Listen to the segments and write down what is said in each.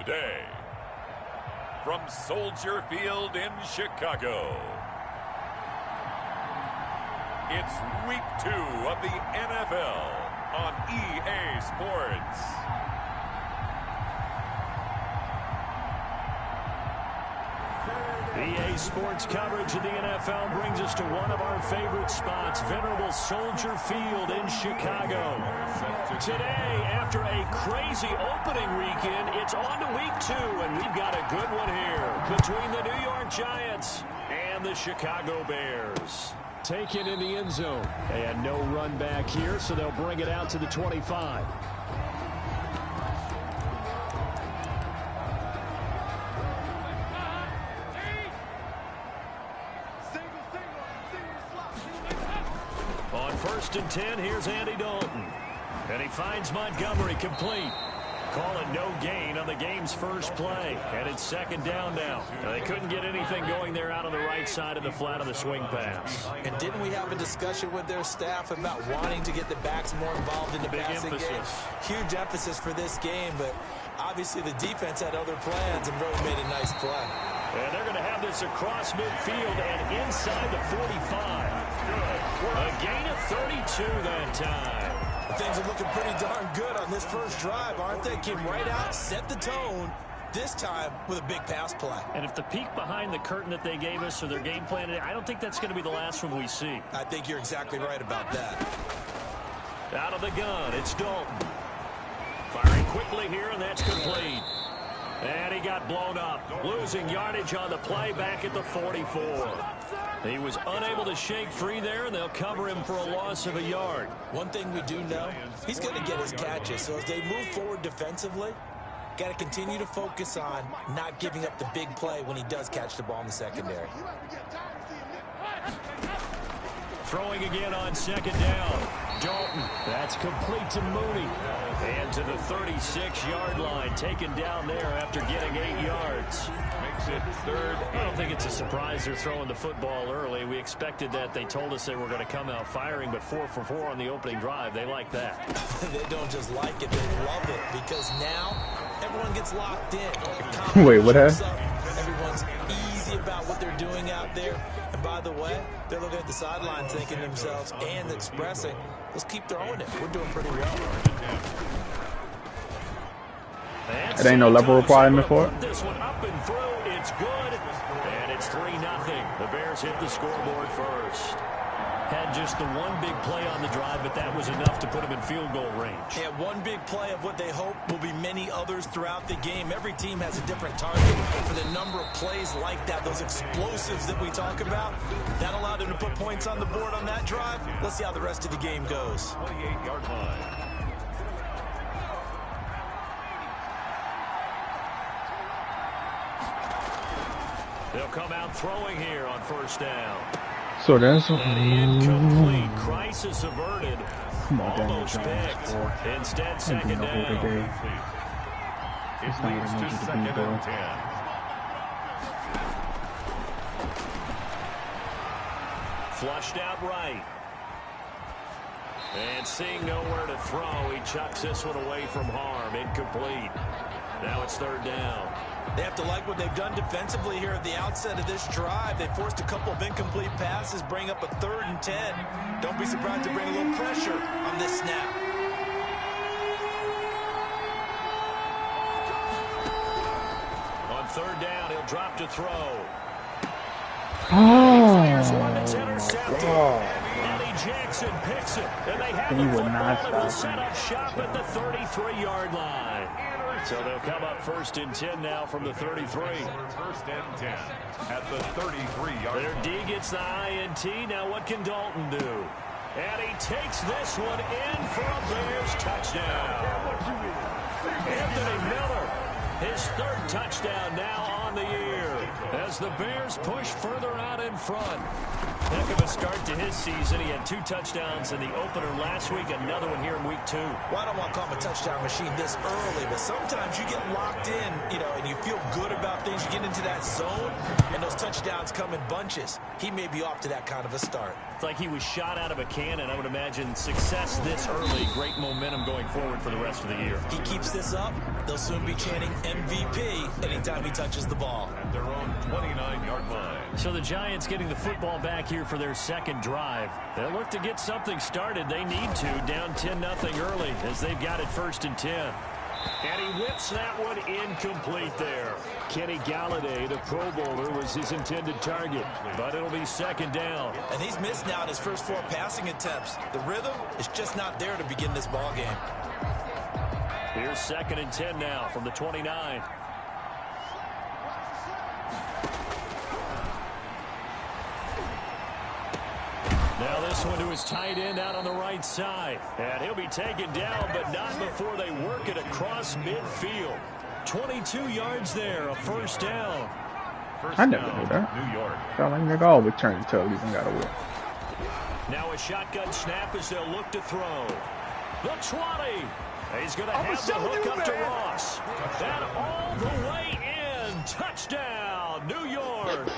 Today, from Soldier Field in Chicago, it's Week 2 of the NFL on EA Sports. EA Sports coverage of the NFL brings us to one of our favorite spots, venerable Soldier Field in Chicago. Today, after a crazy opening weekend, it's on to Week 2, and we've got a good one here between the New York Giants and the Chicago Bears. Taken in the end zone. They had no run back here, so they'll bring it out to the 25. On 1st and 10, here's Andy Dalton. And he finds Montgomery complete. Call it no gain on the game's first play. And it's 2nd down now. They couldn't get anything going there out on the right side of the flat of the swing pass. And didn't we have a discussion with their staff about wanting to get the backs more involved in the passing game? Huge emphasis for this game, but obviously the defense had other plans and really made a nice play. And they're going to have this across midfield and inside the 45. A gain of 32 that time. Things are looking pretty darn good on this first drive, aren't they? Came right out, set the tone, this time with a big pass play. And if the peek behind the curtain that they gave us or their game plan, I don't think that's going to be the last one we see. I think you're exactly right about that. Out of the gun, it's Dalton. Firing quickly here, and that's complete. And he got blown up, losing yardage on the play back at the 44. He was unable to shake free there, and they'll cover him for a loss of a yard. One thing we do know, he's going to get his catches. So as they move forward defensively, got to continue to focus on not giving up the big play when he does catch the ball in the secondary. Throwing again on 2nd down. Dalton, that's complete to Mooney. And to the 36-yard line, taken down there after getting 8 yards. Makes it 3rd. I don't think it's a surprise they're throwing the football early. We expected that. They told us they were going to come out firing, but 4 for 4 on the opening drive. They like that. They don't just like it, they love it, because now everyone gets locked in. Wait, what happened? Everyone's easy about what they're doing out there. And by the way, they're looking at the sideline thinking to themselves and expressing, let's keep throwing it. We're doing pretty well. It ain't no level requirement for it. This one up and through, it's good. And it's 3-0. The Bears hit the scoreboard first. Had just the one big play on the drive, but that was enough to put them in field goal range. Yeah, one big play of what they hope will be many others throughout the game. Every team has a different target for the number of plays like that, those explosives that we talk about. That allowed them to put points on the board on that drive. Let's see how the rest of the game goes. 28-yard line. They'll come out throwing here on 1st down. So that's Incomplete. Crisis averted. Come on, almost picked. Instead, 2nd down. It leads to 2nd and 10. Flushed out right. And seeing nowhere to throw, he chucks this one away from harm. Incomplete. Now it's 3rd down. They have to like what they've done defensively here at the outset of this drive. They forced a couple of incomplete passes, bring up a 3rd and 10. Don't be surprised to bring a little pressure on this snap. On 3rd down, he'll drop to throw. Oh, One that's intercepted. Eddie Jackson picks it. And they have he the would not football and will stop set up shop at the 33-yard line. So they'll come up 1st and 10 now from the 33. 1st and 10 at the 33-yard line. Their D gets the INT. Now what can Dalton do? And he takes this one in for a Bears touchdown. Anthony Miller, his 3rd touchdown now on the year as the Bears push further out in front. Heck of a start to his season. He had 2 touchdowns in the opener last week, another one here in week 2. Well, I don't want to call him a touchdown machine this early, but sometimes you get locked in, and you feel good about things. You get into that zone, and those touchdowns come in bunches. He may be off to that kind of a start. It's like he was shot out of a cannon. I would imagine success this early, great momentum going forward for the rest of the year. He keeps this up, they'll soon be chanting MVP anytime he touches the ball. At their own 29-yard line. So the Giants getting the football back here for their second drive. They'll look to get something started. They need to, down 10-0 early as they've got it 1st and 10. And he whips that one incomplete there. Kenny Galladay, the Pro Bowler, was his intended target, but it'll be 2nd down. And he's missed now his first 4 passing attempts. The rhythm is just not there to begin this ball game. Here's 2nd and 10 now from the 29. Now this one to his tight end out on the right side. And he'll be taken down, but not before they work it across midfield. 22 yards there, a 1st down. I never knew that. New York. Felt like nigga always turn tails and got away. Now a shotgun snap as they'll look to throw. The 20. He's going to have the hook up to Ross. And all the way in. Touchdown, New York.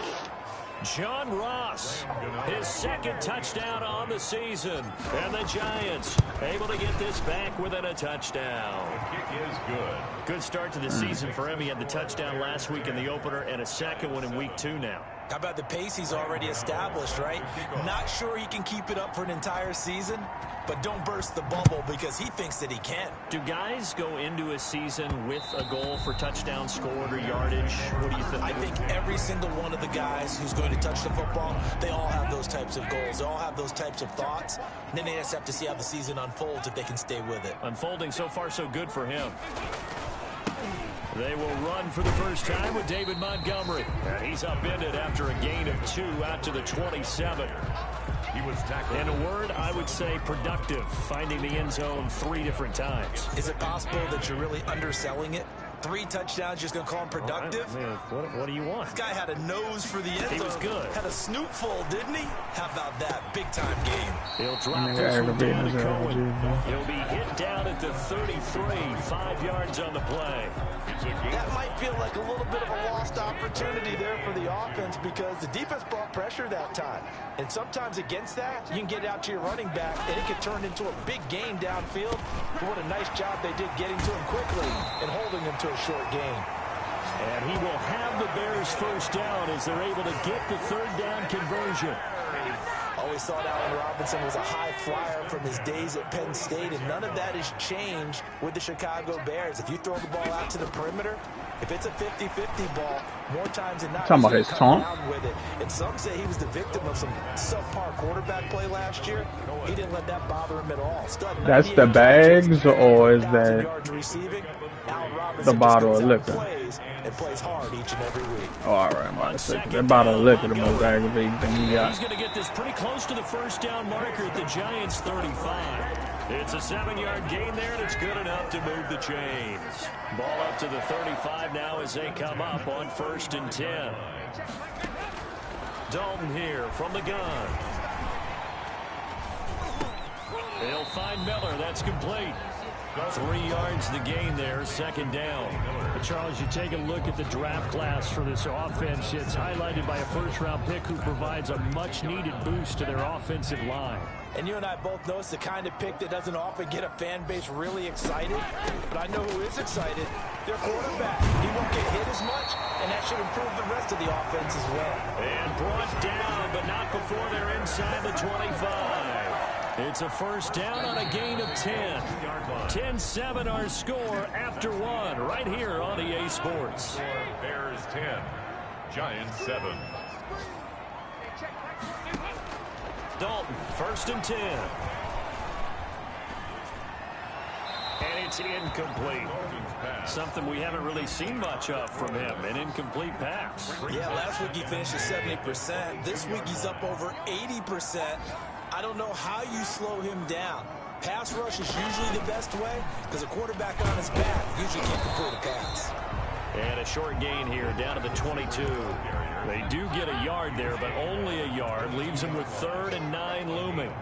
John Ross, his 2nd touchdown on the season. And the Giants able to get this back within a touchdown. The kick is good. Good start to the season for him. He had the touchdown last week in the opener and a 2nd one in week 2 now. How about the pace he's already established, right? Not sure he can keep it up for an entire season, but don't burst the bubble because he thinks that he can. Do guys go into a season with a goal for touchdown scored or yardage? What do you think? I think every single one of the guys who's going to touch the football, they all have those types of goals. They all have those types of thoughts. And then they just have to see how the season unfolds if they can stay with it. Unfolding so far so good for him. They will run for the first time with David Montgomery. And he's upended after a gain of 2 out to the 27. He was tackled. In a word, I would say productive, finding the end zone 3 different times. Is it possible that you're really underselling it? 3 touchdowns, just going to call him productive? What do you want? This guy had a nose for the end zone. He was good. Had a snootful, didn't he? How about that? Big-time game. He'll drop this one down to Cohen. He'll be hit down at the 33, 5 yards on the play. That might feel like a little bit of a lost opportunity there for the offense because the defense brought pressure that time. And sometimes against that, you can get out to your running back, and it can turn into a big gain downfield. But what a nice job they did getting to him quickly and holding him to a short gain. And he will have the Bears 1st down as they're able to get the 3rd down conversion. Always thought Allen Robinson was a high flyer from his days at Penn State, and none of that has changed with the Chicago Bears. If you throw the ball out to the perimeter, if it's a 50-50 ball, more times than not, talking about his taunt with it. And some say he was the victim of some subpar quarterback play last year. He didn't let that bother him at all. That's the bags, or is that the bottle of liquor? And plays hard each and every week. Oh, all right, I'm about to say that bottle of liquor, the most aggravating thing he got. He's going to get this pretty close to the 1st down marker at the Giants' 35. It's a 7-yard gain there, and it's good enough to move the chains. Ball up to the 35 now as they come up on 1st and 10. Dalton here from the gun. They'll find Miller. That's complete. 3 yards the gain there, 2nd down. Charles, you take a look at the draft class for this offense. It's highlighted by a 1st-round pick who provides a much-needed boost to their offensive line. And you and I both know it's the kind of pick that doesn't often get a fan base really excited. But I know who is excited. Their quarterback. He won't get hit as much, and that should improve the rest of the offense as well. And brought down, but not before they're inside the 25. It's a 1st down on a gain of 10. 10-7 our score after 1 right here on EA Sports. Bears 10, Giants 7. Dalton, 1st and 10. And it's incomplete. Something we haven't really seen much of from him, an incomplete pass. Yeah, last week he finished at 70%. This week he's up over 80%. I don't know how you slow him down. Pass rush is usually the best way because a quarterback on his back usually can't complete a pass. And a short gain here down to the 22. They do get a yard there, but only a yard. Leaves them with 3rd and 9 looming.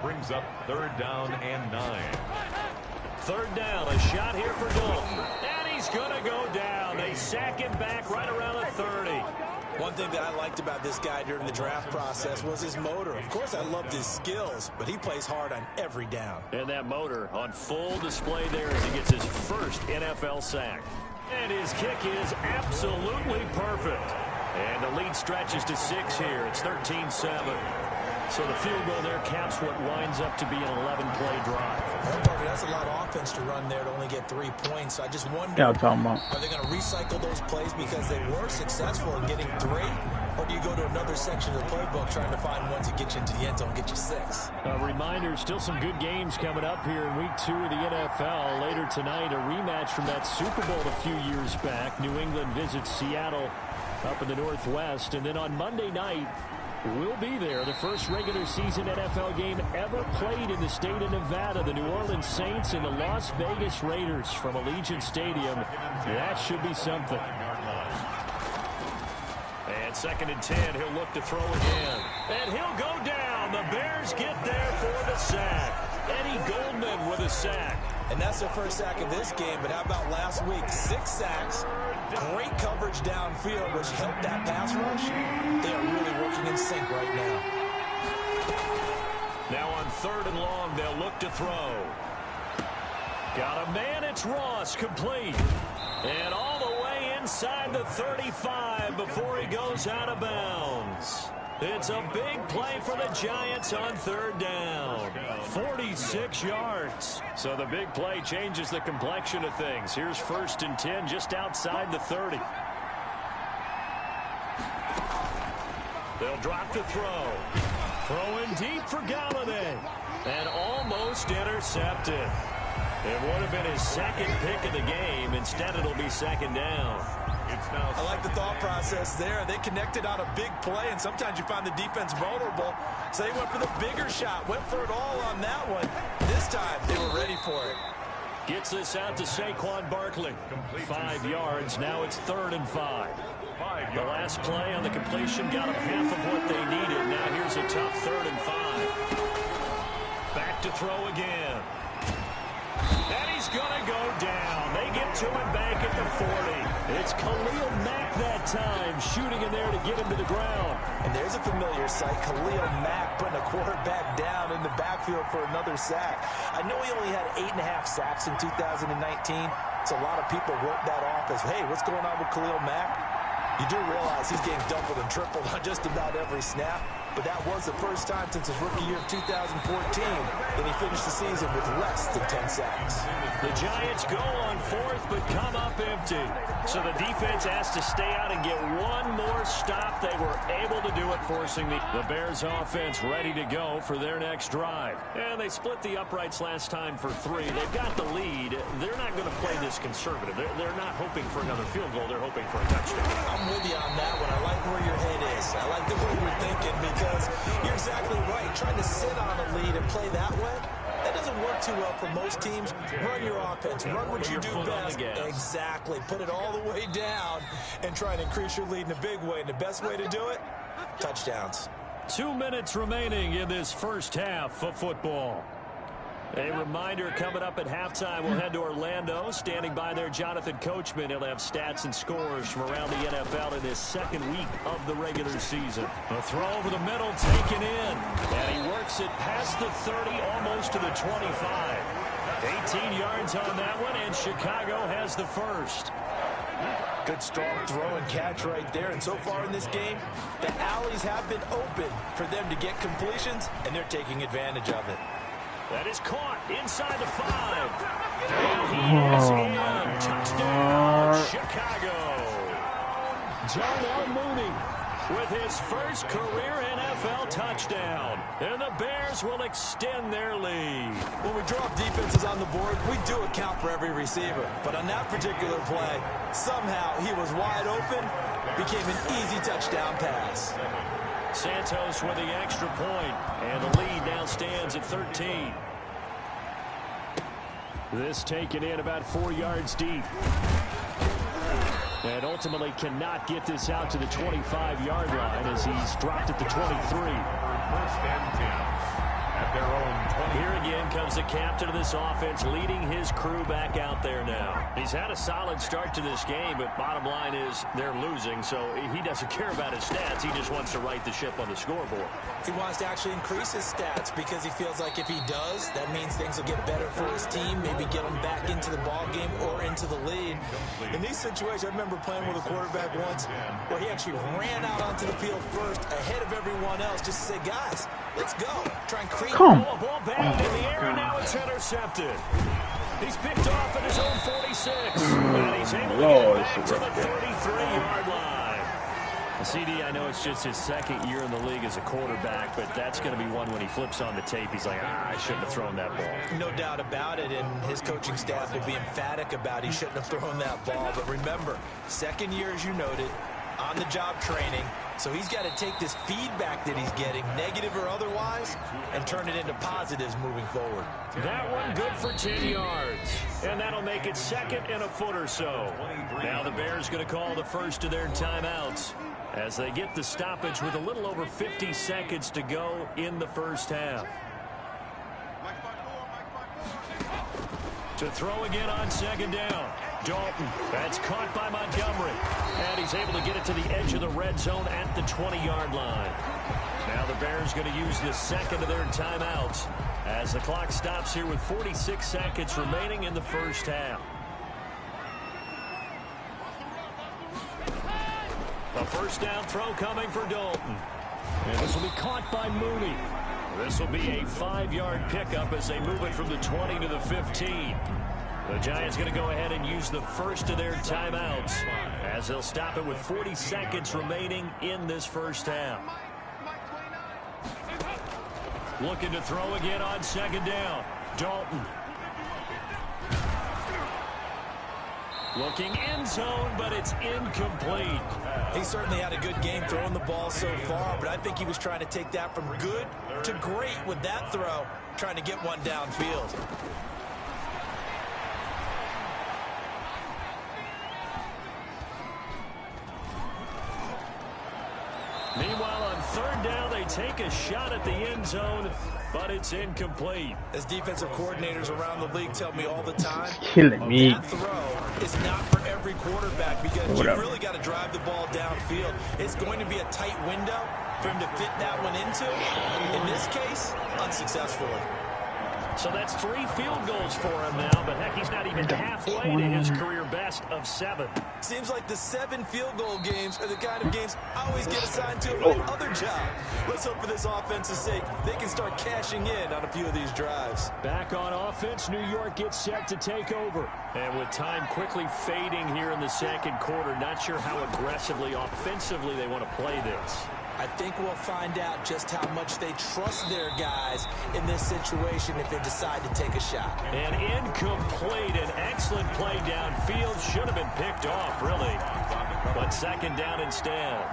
Brings up 3rd down and 9. 3rd down, a shot here for Dalton. And he's going to go down. They sack him back right around the 30. One thing that I liked about this guy during the draft process was his motor. Of course, I loved his skills, but he plays hard on every down. And that motor on full display there as he gets his 1st NFL sack. And his kick is absolutely perfect. And the lead stretches to 6 here. It's 13-7. So the field goal there caps what winds up to be an 11-play drive. That's a lot of offense to run there to only get 3 points. I just wonder, Yeah, I'm talking about. are they going to recycle those plays because they were successful in getting 3? Or do you go to another section of the playbook trying to find one to get you into the end zone and get you 6? A reminder, still some good games coming up here in Week 2 of the NFL. Later tonight, a rematch from that Super Bowl a few years back. New England visits Seattle up in the Northwest. And then on Monday night, we'll be there. The first regular season NFL game ever played in the state of Nevada. The New Orleans Saints and the Las Vegas Raiders from Allegiant Stadium. That should be something. And 2nd and 10, he'll look to throw again. And he'll go down. The Bears get there for the sack. Eddie Goldman with a sack. And that's their first sack of this game, but how about last week? 6 sacks, great coverage downfield, which helped that pass rush. They are really working in sync right now. Now on 3rd and long, they'll look to throw. Got a man, it's Ross, complete. And all the way inside the 35 before he goes out of bounds. It's a big play for the Giants on 3rd down. 46 yards. So the big play changes the complexion of things. Here's 1st and 10 just outside the 30. They'll drop to throw. Throwing deep for Galladay. And almost intercepted. It would have been his 2nd pick of the game. Instead, it'll be 2nd down. I like the thought process there. They connected on a big play, and sometimes you find the defense vulnerable. So they went for the bigger shot, went for it all on that one. This time, they were ready for it. Gets this out to Saquon Barkley. 5 yards. Now it's 3rd and 5. The last play on the completion got them half of what they needed. Now here's a tough 3rd and 5. Back to throw again. And he's going to go down. They get to him back at the 40. It's Khalil Mack that time, shooting in there to get him to the ground. And there's a familiar sight. Khalil Mack putting a quarterback down in the backfield for another sack. I know he only had 8.5 sacks in 2019. So a lot of people wrote that off as, hey, what's going on with Khalil Mack? You do realize he's getting doubled and tripled on just about every snap. But that was the first time since his rookie year of 2014 that he finished the season with less than 10 sacks. The Giants go on 4th but come up empty. So the defense has to stay out and get one more stop. They were able to do it, forcing the Bears offense ready to go for their next drive. And they split the uprights last time for 3. They've got the lead. They're not going to play this conservative. They're not hoping for another field goal. They're hoping for a touchdown. I'm with you on that one. I like where your head is. I like the way you're thinking because you're exactly right. Trying to sit on a lead and play that way, that doesn't work too well for most teams. Run your offense. Run what you do best. Exactly. Put it all the way down and try to increase your lead in a big way. And the best way to do it, touchdowns. 2 minutes remaining in this first half of football. A reminder, coming up at halftime, we'll head to Orlando. Standing by there, Jonathan Coachman. He'll have stats and scores from around the NFL in his 2nd week of the regular season. A throw over the middle, taken in. And he works it past the 30, almost to the 25. 18 yards on that one, and Chicago has the first. Good strong throw and catch right there. And so far in this game, the alleys have been open for them to get completions, and they're taking advantage of it. That is caught inside the 5. And he is in. Touchdown, Chicago. John Mooney with his first career NFL touchdown. And the Bears will extend their lead. When we drop defenses on the board, we do account for every receiver. But on that particular play, somehow he was wide open, became an easy touchdown pass. Santos with the extra point, and the lead now stands at 13. This taken in about 4 yards deep. And ultimately cannot get this out to the 25-yard line as he's dropped at the 23. First and 10 at their own 20. Here again comes here's the captain of this offense leading his crew back out there now. He's had a solid start to this game, but bottom line is they're losing, so he doesn't care about his stats. He just wants to right the ship on the scoreboard. He wants to actually increase his stats because he feels like if he does, that means things will get better for his team, maybe get him back into the ball game or into the lead. In these situations, I remember playing with a quarterback once where he actually ran out onto the field first ahead of everyone else just to say, guys, let's go. Try and create a ball back in the air, and now it's intercepted. He's picked off at his own 46, and he's able to get back to the 33-yard line. CD, I know it's just his second year in the league as a quarterback, but that's going to be one when he flips on the tape. He's like, I shouldn't have thrown that ball. No doubt about it, and his coaching staff will be emphatic about he shouldn't have thrown that ball. But remember, second year, as you noted, on-the-job training, so he's got to take this feedback that he's getting, negative or otherwise, and turn it into positives moving forward. That one good for 10 yards, and that'll make it second and a foot or so. Now the Bears going to call the first of their timeouts as they get the stoppage with a little over 50 seconds to go in the first half. To throw again on second down. Dalton, that's caught by Montgomery. And he's able to get it to the edge of the red zone at the 20-yard line. Now the Bears going to use the second of their timeouts as the clock stops here with 46 seconds remaining in the first half. A first down throw coming for Dalton. And this will be caught by Mooney. This will be a 5-yard pickup as they move it from the 20 to the 15. The Giants going to go ahead and use the first of their timeouts as they'll stop it with 40 seconds remaining in this first half. Looking to throw again on second down. Dalton. Looking end zone, but it's incomplete. He certainly had a good game throwing the ball so far, but I think he was trying to take that from good to great with that throw, trying to get one downfield. Meanwhile, on third down, they take a shot at the end zone, but it's incomplete. As defensive coordinators around the league tell me all the time, killing me. That throw is not for every quarterback because you really got to drive the ball downfield. It's going to be a tight window for him to fit that one into. In this case, unsuccessfully. So that's 3 field goals for him now, but heck, he's not even halfway to his career best of 7. Seems like the 7 field goal games are the kind of games I always get assigned to in my other job. Let's hope for this offense's sake they can start cashing in on a few of these drives. Back on offense, New York gets set to take over. And with time quickly fading here in the second quarter, not sure how aggressively, offensively they want to play this. I think we'll find out just how much they trust their guys in this situation if they decide to take a shot. An incomplete, an excellent play downfield. Should have been picked off, really. But second down instead.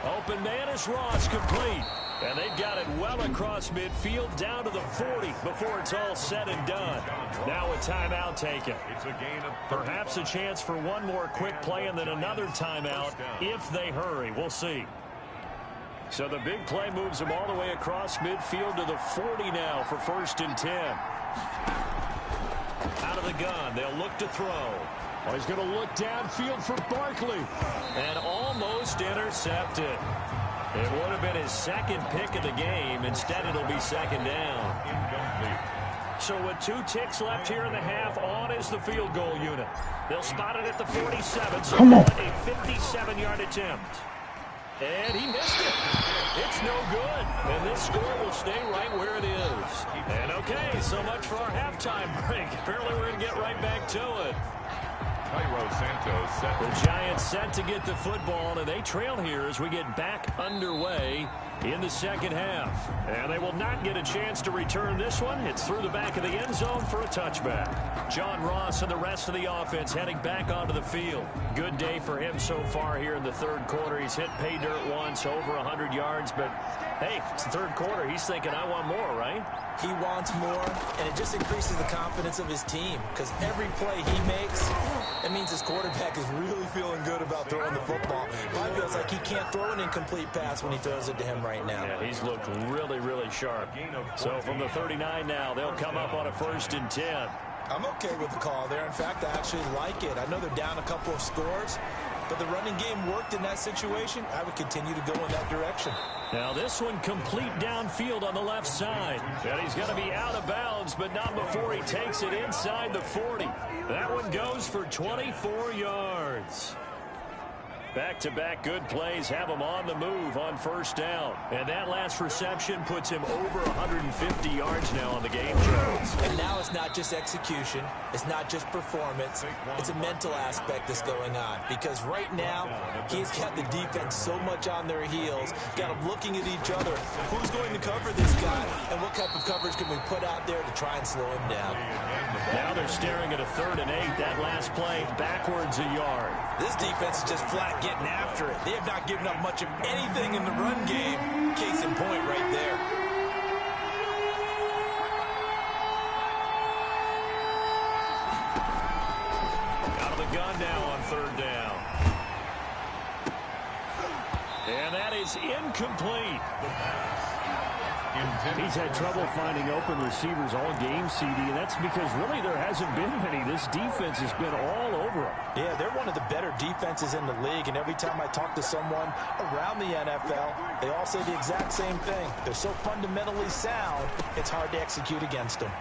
Open man is Ross, complete. And they've got it well across midfield down to the 40 before it's all said and done. Now a timeout taken. Perhaps a chance for one more quick play and then another timeout if they hurry. We'll see. So the big play moves them all the way across midfield to the 40 now for 1st and 10. Out of the gun, they'll look to throw. Oh, he's going to look downfield for Barkley. And almost intercepted. It would have been his second pick of the game. Instead, it'll be second down. So with 2 ticks left here in the half, on is the field goal unit. They'll spot it at the 47. So come on. A 57-yard attempt. And he missed it. It's no good. And this score will stay right where it is. And okay, so much for our halftime break. Apparently we're going to get right back to it. The Giants set to get the football, and they trail here as we get back underway in the second half. And they will not get a chance to return this one. It's through the back of the end zone for a touchback. John Ross and the rest of the offense heading back onto the field. Good day for him so far here in the third quarter. He's hit pay dirt once, over 100 yards, but hey, it's the third quarter. He's thinking, I want more, right? He wants more, and it just increases the confidence of his team because every play he makes, it means his quarterback is really feeling good about throwing the football. Probably feels like he can't throw an incomplete pass when he throws it to him right now. Yeah, he's looked really, really sharp. So from the 39 now, they'll come up on a 1st and 10. I'm okay with the call there. In fact, I actually like it. I know they're down a couple of scores, but the running game worked in that situation. I would continue to go in that direction. Now this one complete downfield on the left side. And he's going to be out of bounds, but not before he takes it inside the 40. That one goes for 24 yards. Back-to-back good plays have him on the move on 1st down. And that last reception puts him over 150 yards now on the game, Charles. And now it's not just execution. It's not just performance. It's a mental aspect that's going on. Because right now, he's got the defense so much on their heels. Got them looking at each other. Who's going to cover this guy? And what type of coverage can we put out there to try and slow him down? Now they're staring at a 3rd and 8. That last play backwards a yard. This defense is just flat getting after it. They have not given up much of anything in the run game. Case in point right there. Out of the gun now on 3rd down. And that is incomplete. He's had trouble finding open receivers all game, CD, and that's because really there hasn't been many. This defense has been all over him. Yeah, they're one of the better defenses in the league, and every time I talk to someone around the NFL, they all say the exact same thing. They're so fundamentally sound, it's hard to execute against them.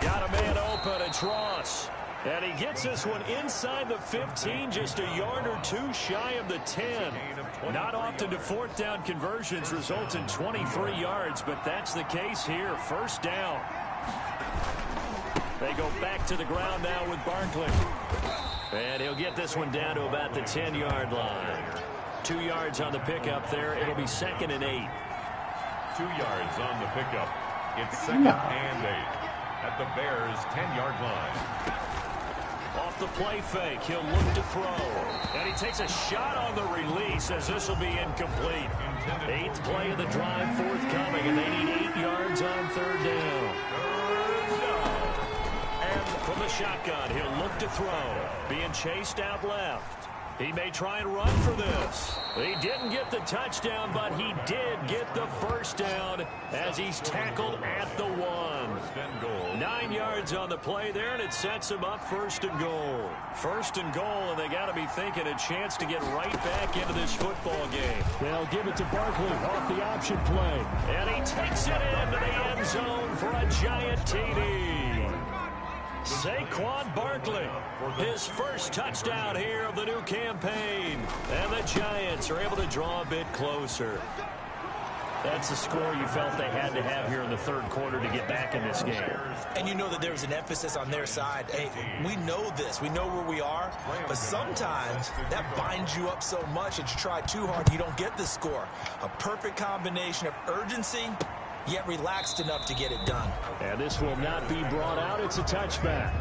Got a man open, it's Ross. And he gets this one inside the 15, just a yard or two shy of the 10. Not often do 4th down conversions result in 23 yards, but that's the case here. 1st down. They go back to the ground now with Barkley. And he'll get this one down to about the 10-yard line. 2 yards on the pickup there. It'll be 2nd and 8. 2 yards on the pickup. It's 2nd and 8 at the Bears' 10-yard line. Off the play fake, he'll look to throw. And he takes a shot on the release as this will be incomplete. 8th play of the drive forthcoming, and they need 8 yards on 3rd down. And from the shotgun, he'll look to throw. Being chased out left. He may try and run for this. He didn't get the touchdown, but he did get the 1st down as he's tackled at the 1. 9 yards on the play there, and it sets him up 1st and goal. 1st and goal, and they got to be thinking a chance to get right back into this football game. They'll give it to Barkley off the option play. And he takes it into the end zone for a giant TD. Saquon Barkley, his 1st touchdown here of the new campaign. And the Giants are able to draw a bit closer. That's the score you felt they had to have here in the 3rd quarter to get back in this game. And you know that there was an emphasis on their side. Hey, we know this. We know where we are. But sometimes that binds you up so much that you try too hard, you don't get the score. A perfect combination of urgency, yet relaxed enough to get it done. And this will not be brought out. It's a touchback.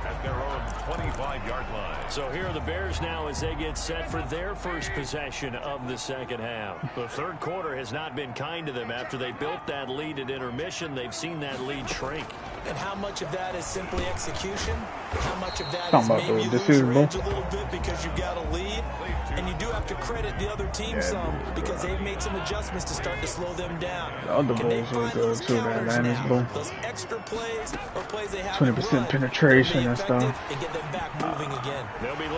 At their own 25-yard line. So here are the Bears now as they get set for their 1st possession of the 2nd half. The 3rd quarter has not been kind to them. After they built that lead at intermission, they've seen that lead shrink. And how much of that is simply execution? How much of that is maybe you lose your edge a little bit because you've got a lead? And you do have to credit the other team some because they've made some adjustments to start to slow them down. The other boys are good too, man. Manageable. Those extra plays or plays they have 20% penetration and stuff. And get them back moving again.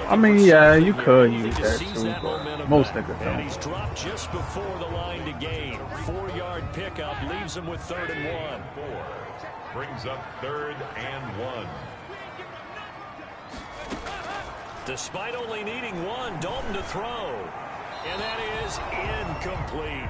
I mean, yeah, you could use that too, but most niggas don't. And he's dropped just before the line to gain. 4-yard pickup leaves him with 3rd and 1. 4 brings up 3rd and 1. Despite only needing 1, Dalton to throw. And that is incomplete.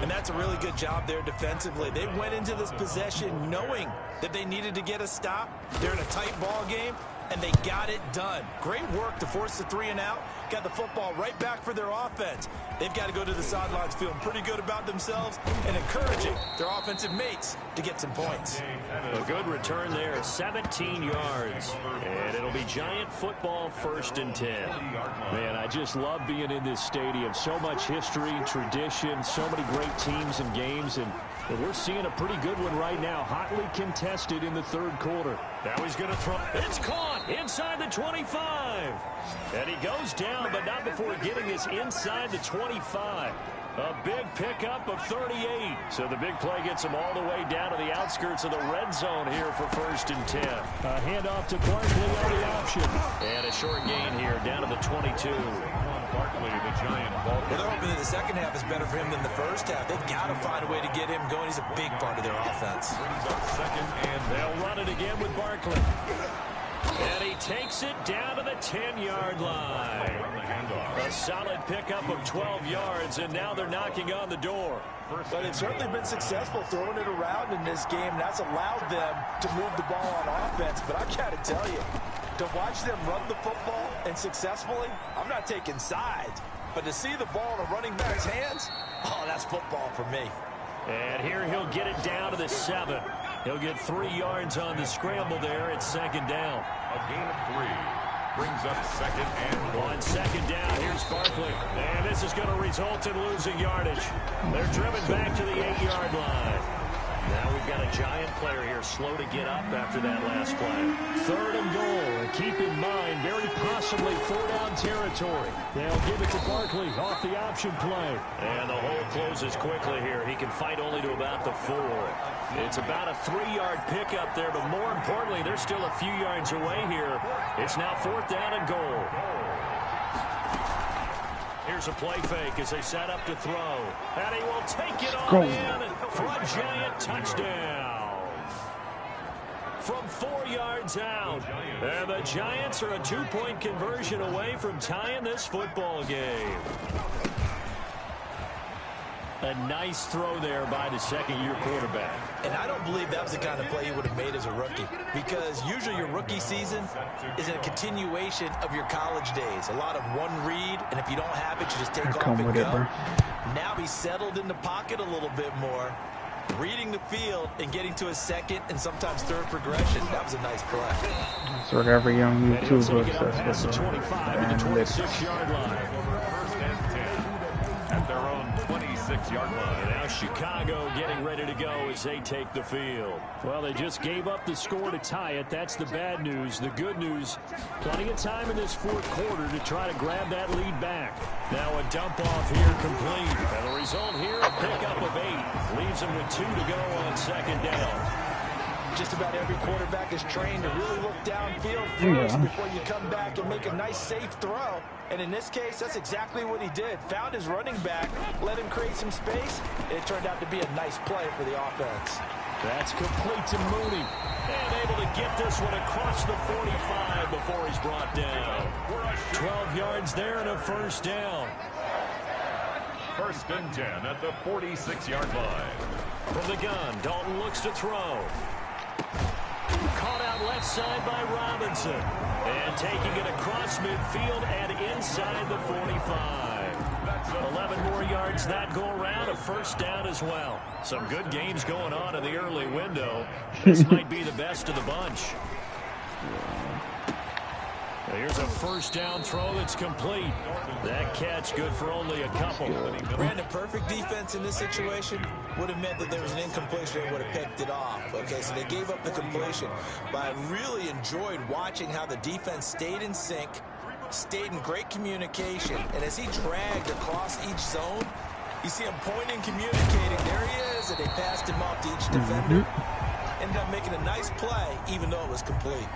And that's a really good job there defensively. They went into this possession knowing that they needed to get a stop. They're in a tight ball game. and they got it done. Great work to force the 3 and out. Got the football right back for their offense. They've got to go to the sidelines feeling pretty good about themselves and encouraging their offensive mates to get some points. A good return there, 17 yards. And it'll be Giant football, 1st and 10. Man, I just love being in this stadium. So much history, tradition, so many great teams and games, and we're seeing a pretty good one right now. Hotly contested in the 3rd quarter. Now he's going to throw. It's caught inside the 25. And he goes down, but not before getting this inside the 25. A big pickup of 38. So the big play gets him all the way down to the outskirts of the red zone here for 1st and 10. A handoff to Barkley on the option. And a short gain here down to the 22. Barkley, the Giant ball. Well, they're hoping that the second half is better for him than the first half. They've got to find a way to get him going. He's a big part of their offense. Brings up 2nd and they'll run it again with Barkley. And he takes it down to the 10-yard line. A solid pickup of 12 yards, and now they're knocking on the door. But they've certainly been successful throwing it around in this game. That's allowed them to move the ball on offense. But I got to tell you, to watch them run the football and successfully, I'm not taking sides. But to see the ball in a running back's hands, oh, that's football for me. And here he'll get it down to the 7. He'll get 3 yards on the scramble there at 2nd down. A gain of 3. Brings up 2nd and 1. On 2nd down, here's Barkley. And this is going to result in losing yardage. They're driven back to the 8-yard line. Now we've got a Giant player here slow to get up after that last play. 3rd and goal. And keep in mind, very possibly 4-down territory. They'll give it to Barkley off the option play. And the hole closes quickly here. He can fight only to about the 4. It's about a 3-yard pickup there, but more importantly, they're still a few yards away here. It's now 4th down and goal. Here's a play fake as they set up to throw. And he will take it on in for a Giant touchdown. From 4 yards out. And the Giants are a 2-point conversion away from tying this football game. A nice throw there by the 2nd-year quarterback. And I don't believe that was the kind of play he would have made as a rookie, because usually your rookie season is a continuation of your college days. A lot of one read, and if you don't have it, you just take off and go. Now he's settled in the pocket a little bit more, reading the field and getting to his 2nd and sometimes 3rd progression. That was a nice play. That's what every young YouTuber says. The 25 to the 26-yard line. 1st and 10 at their own 26-yard line. Now Chicago getting ready to go as they take the field. Well, they just gave up the score to tie it. That's the bad news. The good news, plenty of time in this 4th quarter to try to grab that lead back. Now a dump off here complete. And the result here, a pickup of 8. Leaves them with 2 to go on 2nd down. Just about every quarterback is trained to really look downfield first before you come back and make a nice, safe throw. And in this case, that's exactly what he did. Found his running back, let him create some space, and it turned out to be a nice play for the offense. That's complete to Mooney. And able to get this one across the 45 before he's brought down. 12 yards there and a 1st down. 1st and 10 at the 46-yard line. From the gun, Dalton looks to throw. Caught out left side by Robinson. And taking it across midfield and inside the 45. 11 more yards that go around, a 1st down as well. Some good games going on in the early window. This might be the best of the bunch. Here's a 1st down throw that's complete. That catch good for only a couple. Brandon, perfect defense in this situation would have meant that there was an incompletion and would have picked it off. Okay, so they gave up the completion. But I really enjoyed watching how the defense stayed in sync, stayed in great communication. And as he dragged across each zone, you see him pointing, communicating. There he is, and they passed him off to each defender. Ended up making a nice play, even though it was complete.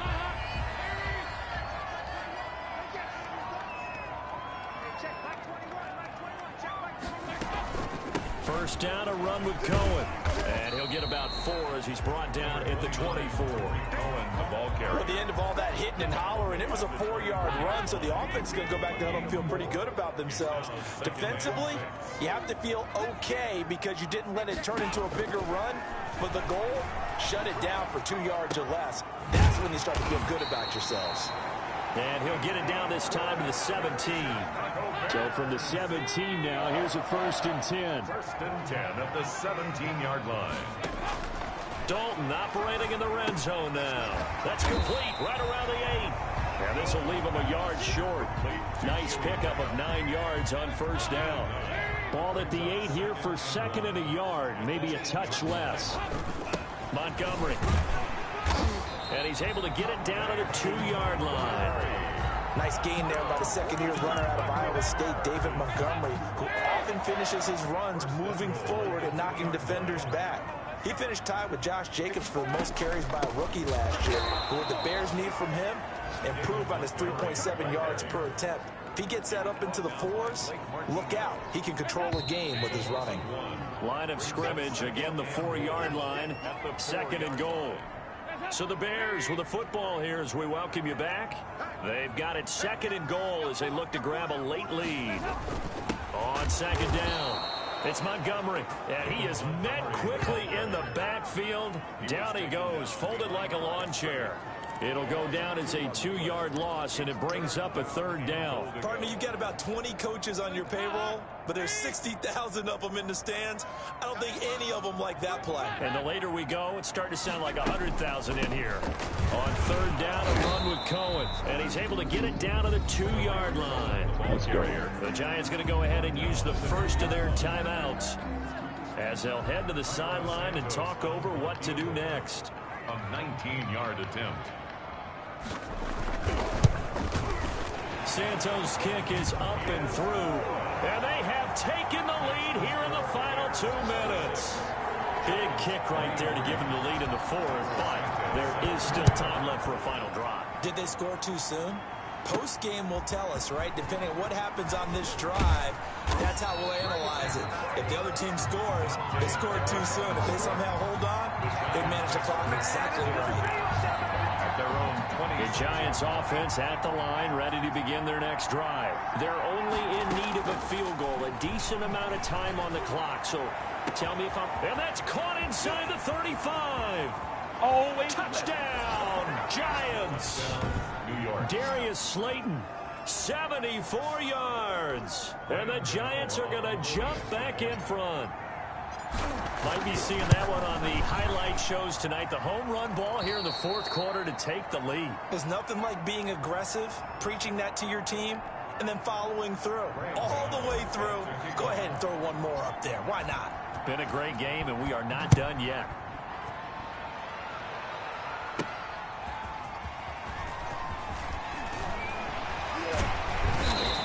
First down, a run with Cohen. And he'll get about 4 as he's brought down at the 24. Cohen, the ball carrier. At the end of all that hitting and hollering, it was a 4-yard run, so the offense is going to go back to huddle and feel pretty good about themselves. Defensively, you have to feel okay because you didn't let it turn into a bigger run. of the goal, shut it down for 2 yards or less. That's when you start to feel good about yourselves. And he'll get it down this time to the 17. So from the 17 now, here's a 1st and 10. 1st and 10 at the 17-yard line. Dalton operating in the red zone now. That's complete right around the 8. And this will leave him a yard short. Nice pickup of 9 yards on 1st down. Ball at the 8 here for 2nd and a yard. Maybe a touch less. Montgomery. And he's able to get it down to the 2-yard line. Nice gain there by the second-year runner out of Iowa State, David Montgomery, who often finishes his runs moving forward and knocking defenders back. He finished tied with Josh Jacobs for the most carries by a rookie last year. But what the Bears need from him, improve on his 3.7 yards per attempt. If he gets that up into the 4s, look out. He can control a game with his running. Line of scrimmage, again the 4-yard line, 2nd and goal. So the Bears with the football here as we welcome you back. They've got it 2nd and goal as they look to grab a late lead. On 2nd down, it's Montgomery, and he is met quickly in the backfield. Down he goes, folded like a lawn chair. It'll go down as a 2-yard loss, and it brings up a 3rd down. Partner, you've got about 20 coaches on your payroll, but there's 60,000 of them in the stands. I don't think any of them like that play. And the later we go, it's starting to sound like 100,000 in here. On 3rd down, a run with Cohen, and he's able to get it down to the 2-yard line. The Giants going to go ahead and use the 1st of their timeouts as they'll head to the sideline and talk over what to do next. A 19-yard attempt. Santos' kick is up and through, and they have taken the lead here in the final 2 minutes. Big kick right there to give them the lead in the 4th, but there is still time left for a final drive. Did they score too soon? Post-game will tell us, right? Depending on what happens on this drive, that's how we'll analyze it. If the other team scores, they scored too soon. If they somehow hold on, they've managed the clock exactly right. At their own 20. The Giants offense at the line, ready to begin their next drive. They're only in need of a field goal, a decent amount of time on the clock. So tell me if I'm... And that's caught inside the 35. Oh, touchdown, Giants. New York. Darius Slayton, 74 yards. And the Giants are going to jump back in front. Might be seeing that one on the highlight shows tonight. The home run ball here in the 4th quarter to take the lead. There's nothing like being aggressive, preaching that to your team, and then following through. All the way through. Go ahead and throw one more up there. Why not? Been a great game, and we are not done yet.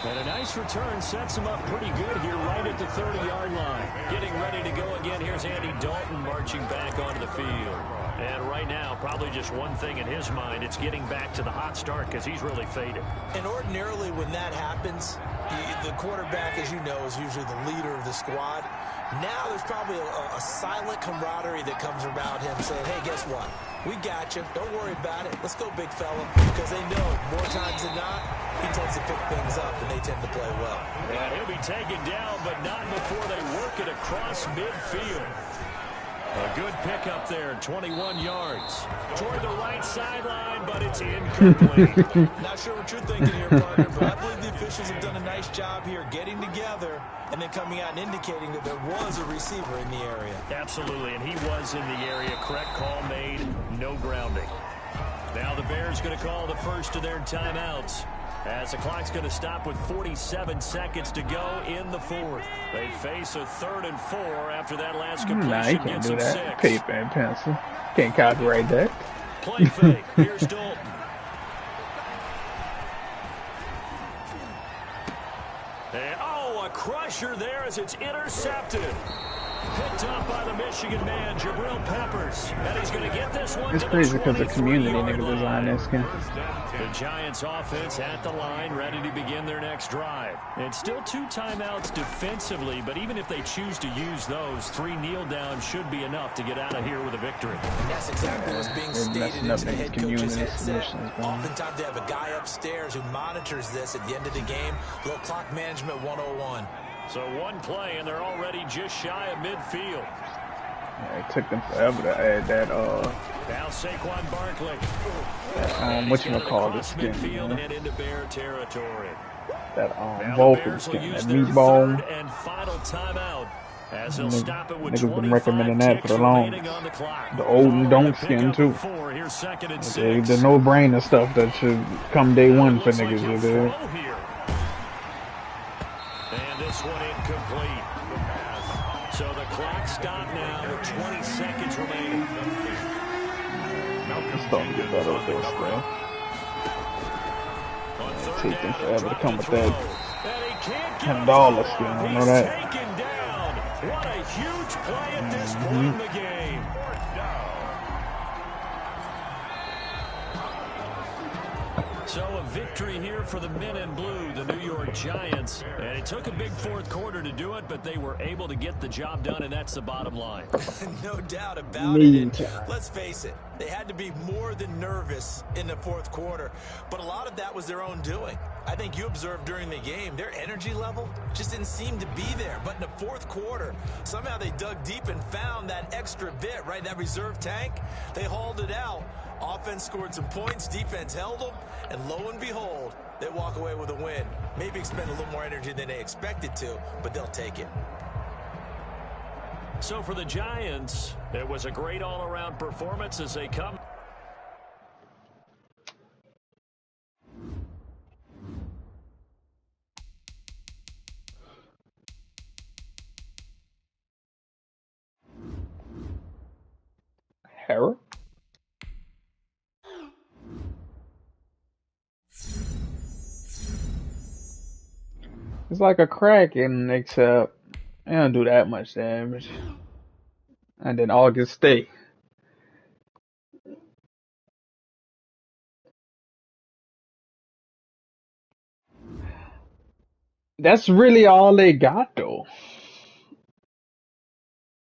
And a nice return sets him up pretty good here right at the 30-yard line. Getting ready to go again. Here's Andy Dalton marching back onto the field. And right now, probably just one thing in his mind. It's getting back to the hot start because he's really faded. And ordinarily when that happens, the quarterback, as you know, is usually the leader of the squad. Now there's probably a silent camaraderie that comes about him saying, hey, guess what? We got you. Don't worry about it. Let's go, big fella. Because they know more times than not, he tends to pick things up, and they tend to play well. And he'll be taken down, but not before they work it across midfield. A good pickup there, 21 yards. Toward the right sideline, but it's incomplete. Not sure what you're thinking here, partner, but I believe the officials have done a nice job here getting together and then coming out and indicating that there was a receiver in the area. Absolutely, and he was in the area. Correct call made, no grounding. Now the Bears going to call the 1st of their timeouts, as the clock's going to stop with 47 seconds to go in the 4th. They face a 3rd and 4 after that last completion. Nah, you can't do that. 6. Paper and pencil. Can't copyright that. Play fake. Here's Dalton. And, a crusher there as it's intercepted. Picked up by the Michigan man, Jabril Peppers. And he's going to get this one. It's crazy because the community nigga designed this game. The Giants offense at the line, ready to begin their next drive. And still 2 timeouts defensively, but even if they choose to use those, 3 kneel downs should be enough to get out of here with a victory. And that's exactly what's being stated into the head coach's headset. Oftentimes they have a guy upstairs who monitors this at the end of the game. Little clock management 101. So one play, and they're already just shy of midfield. Yeah, it took them forever to add that Now Saquon Barkley. whatchamacallit skin, man. And into Bear territory. That Now the Vulcan Bears will skin, use that their meatball. third and final timeout as they'll stop it with Niggas been 25 recommending that for ticks the remaining longest. on the clock. The old and Following don't a skin pickup of too. 4, here's 2nd and 6. The no-brainer stuff that should come day Now one it for looks like niggas, he'll you throw dig? here. And this one incomplete. So the clock stopped now with 20 seconds remaining. It's starting to get better with this, bro. Take them forever to come with that $10 skin, I know that. Taken down. What a huge play at this point in the game. So a victory here for the men in blue, the New York Giants. And it took a big fourth quarter to do it, but they were able to get the job done, and that's the bottom line. No doubt about it. And let's face it, they had to be more than nervous in the fourth quarter. But a lot of that was their own doing. I think you observed during the game, their energy level just didn't seem to be there. But in the fourth quarter, somehow they dug deep and found that extra bit, right, that reserve tank. They hauled it out. Offense scored some points, defense held them, and lo and behold, they walk away with a win. Maybe expend a little more energy than they expected to, but they'll take it. So for the Giants, it was a great all-around performance as they come. Hera? It's like a Kraken, except it don't do that much damage. And then August stay. That's really all they got, though.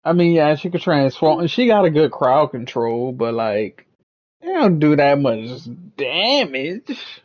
I mean, yeah, she could transform, and she got a good crowd control, but like, it don't do that much damage.